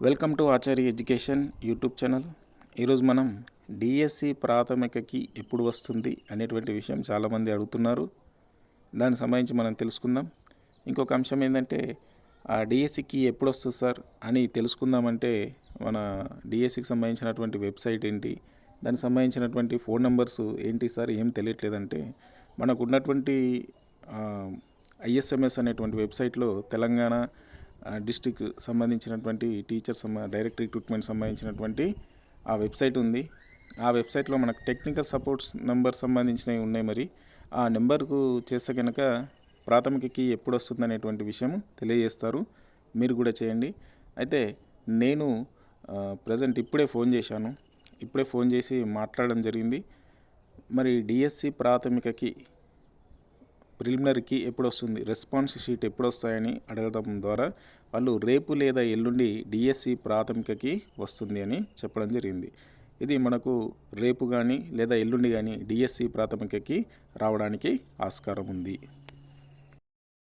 Welcome to Acharya education YouTube channel. ఈరోజు మనం DSC ప్రాథమికకి ఎప్పుడు వస్తుంది అనేటువంటి విషయం చాలామంది అడుగుతున్నారు. దానికి సంబంధించి మనం తెలుసుకుందాం. ఇంకొక అంశం ఏంటంటే ఆ డిఎస్సికి ఎప్పుడు వస్తుంది సార్ అని తెలుసుకుందామంటే మన డిఎస్సికి సంబంధించినటువంటి వెబ్సైట్ ఏంటి, దానికి సంబంధించినటువంటి ఫోన్ నెంబర్స్ ఏంటి సార్ ఏం తెలియట్లేదంటే మనకు ఉన్నటువంటి ఐఎస్ఎంఎస్ అనేటువంటి వెబ్సైట్లో తెలంగాణ డిస్టిక్ సంబంధించినటువంటి టీచర్స్ డైరెక్ట్ రిక్రూట్మెంట్ సంబంధించినటువంటి ఆ వెబ్సైట్ ఉంది. ఆ వెబ్సైట్లో మనకు టెక్నికల్ సపోర్ట్స్ నెంబర్ సంబంధించినవి ఉన్నాయి. మరి ఆ నెంబర్కు చేస్తే కనుక ప్రాథమికకి ఎప్పుడు వస్తుంది అనేటువంటి విషయం తెలియజేస్తారు. మీరు కూడా చేయండి. అయితే నేను ప్రజెంట్ ఇప్పుడే ఫోన్ చేసి మాట్లాడడం జరిగింది. మరి డిఎస్సి ప్రాథమికకి ప్రిలిమినరీకి ఎప్పుడు వస్తుంది, రెస్పాన్స్ షీట్ ఎప్పుడు వస్తాయని అడగడం ద్వారా వాళ్ళు రేపు లేదా ఎల్లుండి డిఎస్సి ప్రాథమికకి వస్తుంది అని చెప్పడం జరిగింది. ఇది మనకు రేపు కానీ లేదా ఎల్లుండి కానీ డిఎస్సి ప్రాథమికకి రావడానికి ఆస్కారం ఉంది.